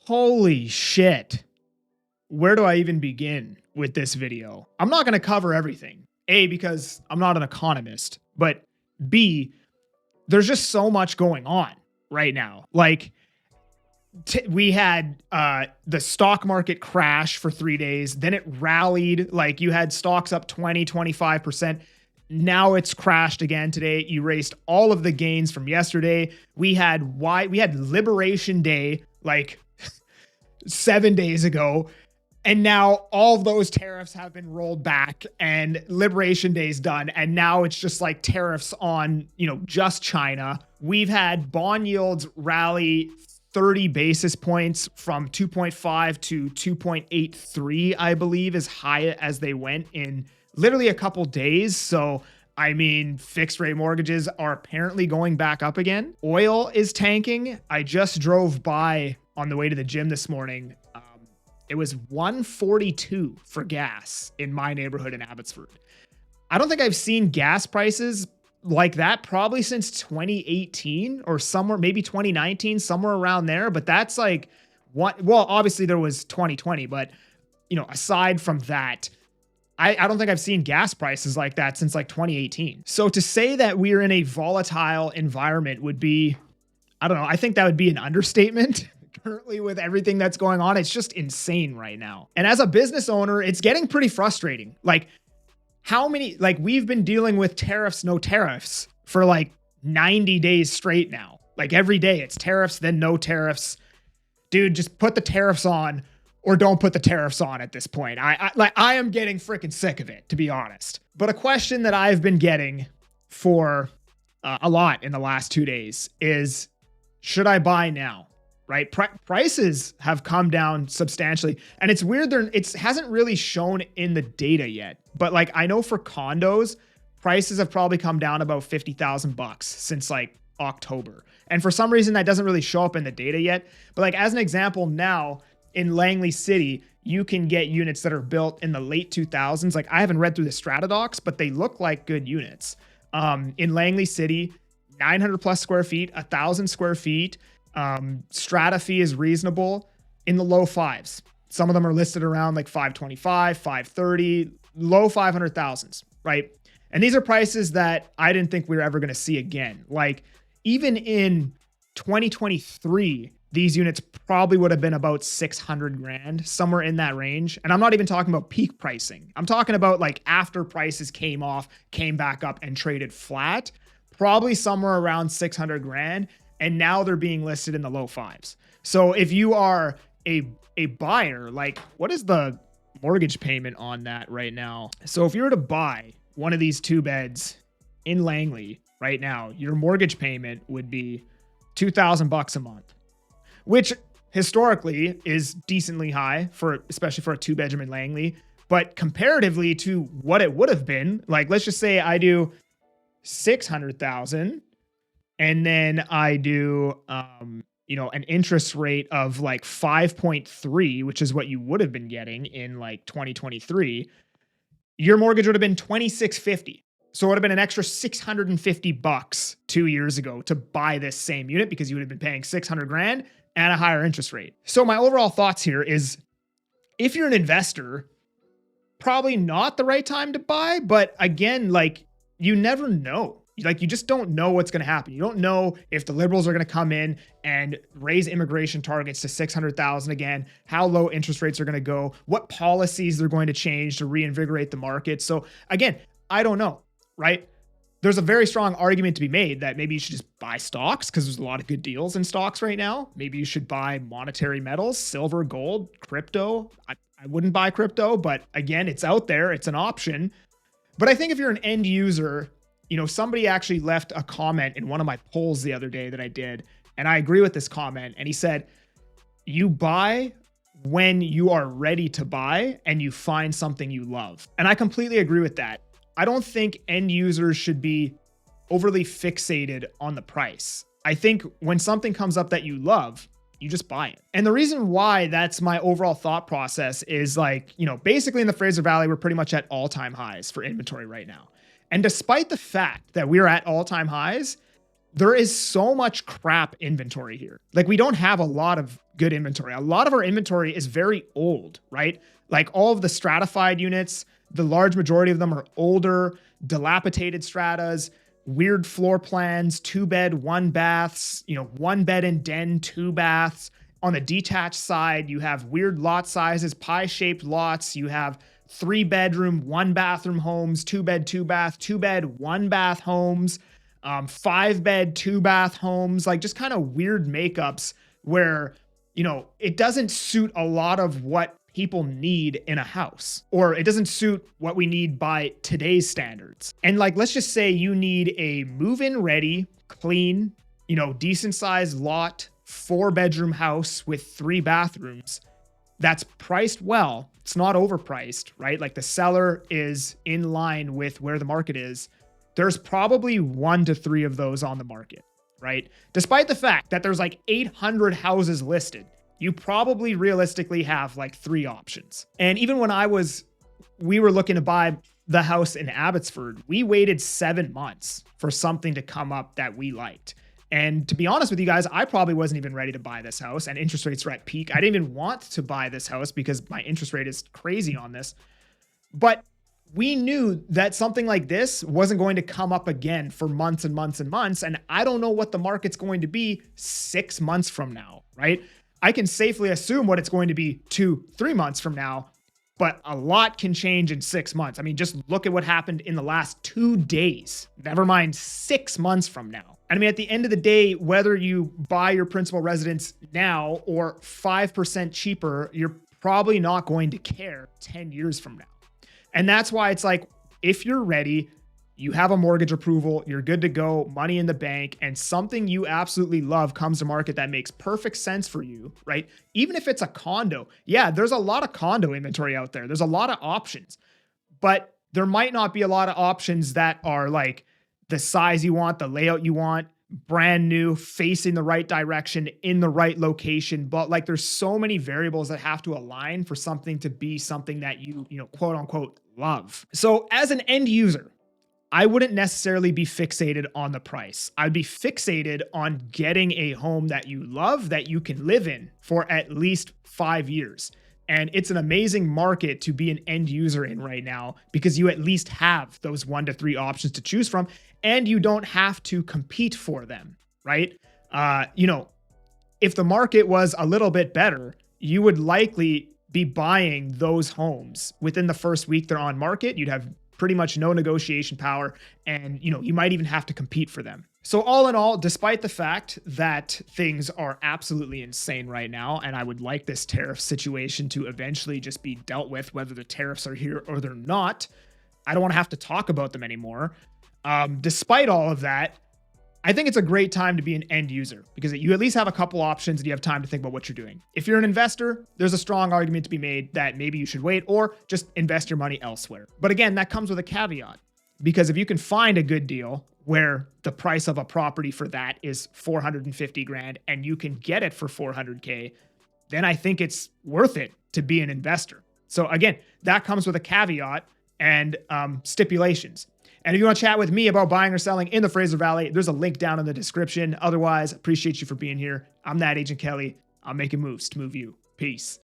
Holy shit. Where do I even begin with this video? I'm not going to cover everything. A, because I'm not an economist, but B, there's just so much going on right now. Like we had the stock market crash for 3 days. Then it rallied. Like you had stocks up 20, 25%. Now it's crashed again today. Erased all of the gains from yesterday. We had Liberation Day like 7 days ago. And now all of those tariffs have been rolled back and Liberation Day's done. And now it's just like tariffs on, just China. We've had bond yields rally 30 basis points from 2.5 to 2.83, I believe, as high as they went in literally a couple days. So, fixed rate mortgages are apparently going back up again. Oil is tanking. I just drove by on the way to the gym this morning. It was $1.42 for gas in my neighborhood in Abbotsford. I don't think I've seen gas prices like that probably since 2018 or somewhere, maybe 2019, somewhere around there. But that's like obviously there was 2020, but aside from that, I don't think I've seen gas prices like that since like 2018. So to say that we're in a volatile environment would be, I don't know, I think that would be an understatement. Currently with everything that's going on, it's just insane right now. And as a business owner, it's getting pretty frustrating. Like we've been dealing with tariffs, no tariffs for like 90 days straight now. Like every day it's tariffs, then no tariffs. Dude, just put the tariffs on or don't put the tariffs on at this point. I am getting freaking sick of it, to be honest. But a question that I've been getting for a lot in the last 2 days is, should I buy now? Right? Prices have come down substantially. And it's weird. It hasn't really shown in the data yet. But like, I know for condos, prices have probably come down about $50,000 since like October. And for some reason, that doesn't really show up in the data yet. But like, as an example, now in Langley City, you can get units that are built in the late 2000s. Like I haven't read through the strata docs, but they look like good units. In Langley City, 900 plus square feet, 1,000 square feet. Strata fee is reasonable in the low fives. Some of them are listed around like 525, 530, low 500,000s, right? And these are prices that I didn't think we were ever going to see again. Like even in 2023, these units probably would have been about 600 grand, somewhere in that range. And I'm not even talking about peak pricing. I'm talking about like after prices came back up and traded flat, probably somewhere around 600 grand. And now they're being listed in the low fives. So if you are a buyer, like what is the mortgage payment on that right now? So if you were to buy one of these 2 beds in Langley right now, your mortgage payment would be $2,000 a month, which historically is decently high especially for a 2-bedroom in Langley. But comparatively to what it would have been, like let's just say I do 600,000. And then I do, an interest rate of like 5.3, which is what you would have been getting in like 2023. Your mortgage would have been $2,650. So it would have been an extra $650 2 years ago to buy this same unit because you would have been paying 600 grand and a higher interest rate. So my overall thoughts here is, if you're an investor, probably not the right time to buy. But again, like you never know. Like you just don't know what's going to happen. You don't know if the Liberals are going to come in and raise immigration targets to 600,000 again, how low interest rates are going to go, what policies they're going to change to reinvigorate the market. So again, I don't know, right? There's a very strong argument to be made that maybe you should just buy stocks because there's a lot of good deals in stocks right now. Maybe you should buy monetary metals, silver, gold, crypto. I wouldn't buy crypto, but again, it's out there. It's an option. But I think if you're an end user, somebody actually left a comment in one of my polls the other day that I did, and I agree with this comment. And he said, you buy when you are ready to buy and you find something you love. And I completely agree with that. I don't think end users should be overly fixated on the price. I think when something comes up that you love, you just buy it. And the reason why that's my overall thought process is like, basically in the Fraser Valley, we're pretty much at all-time highs for inventory right now. And despite the fact that we're at all-time highs, there is so much crap inventory here. Like we don't have a lot of good inventory. A lot of our inventory is very old, right? Like all of the stratified units, the large majority of them are older, dilapidated stratas, weird floor plans, 2-bed, 1-baths, 1 bed and den, 2 baths. On the detached side, you have weird lot sizes, pie-shaped lots. You have 3-bedroom, 1-bathroom homes, 2-bed, 2-bath, 2-bed, 1-bath homes, 5-bed, 2-bath homes, like just kind of weird makeups where, it doesn't suit a lot of what people need in a house, or it doesn't suit what we need by today's standards. And like, let's just say you need a move-in ready, clean, decent sized lot, 4-bedroom house with 3 bathrooms that's priced well. It's not overpriced, right? Like the seller is in line with where the market is. There's probably 1 to 3 of those on the market, right? Despite the fact that there's like 800 houses listed, you probably realistically have like 3 options. And even when we were looking to buy the house in Abbotsford, we waited 7 months for something to come up that we liked. And to be honest with you guys, I probably wasn't even ready to buy this house, and interest rates were at peak. I didn't even want to buy this house because my interest rate is crazy on this. But we knew that something like this wasn't going to come up again for months and months and months. And I don't know what the market's going to be 6 months from now, right? I can safely assume what it's going to be 2-3 months from now, but a lot can change in 6 months. I mean, just look at what happened in the last 2 days, never mind 6 months from now. I mean, at the end of the day, whether you buy your principal residence now or 5% cheaper, you're probably not going to care 10 years from now. And that's why it's like, if you're ready, you have a mortgage approval, you're good to go, money in the bank, and something you absolutely love comes to market that makes perfect sense for you, right? Even if it's a condo, yeah, there's a lot of condo inventory out there. There's a lot of options, but there might not be a lot of options that are like the size you want, the layout you want, brand new, facing the right direction, in the right location. But like, there's so many variables that have to align for something to be something that you quote unquote love. So as an end user, I wouldn't necessarily be fixated on the price. I'd be fixated on getting a home that you love, that you can live in for at least 5 years. And it's an amazing market to be an end user in right now because you at least have those 1 to 3 options to choose from, and you don't have to compete for them, right? If the market was a little bit better, you would likely be buying those homes within the first week they're on market. You'd have pretty much no negotiation power, and you might even have to compete for them. So all in all, despite the fact that things are absolutely insane right now, and I would like this tariff situation to eventually just be dealt with, whether the tariffs are here or they're not, I don't want to have to talk about them anymore. Despite all of that, I think it's a great time to be an end user because you at least have a couple options and you have time to think about what you're doing. If you're an investor, there's a strong argument to be made that maybe you should wait or just invest your money elsewhere. But again, that comes with a caveat, because if you can find a good deal where the price of a property for that is 450 grand and you can get it for 400K, then I think it's worth it to be an investor. So again, that comes with a caveat and stipulations. And if you want to chat with me about buying or selling in the Fraser Valley, there's a link down in the description. Otherwise, appreciate you for being here. I'm that Agent Kelly. I'm making moves to move you. Peace.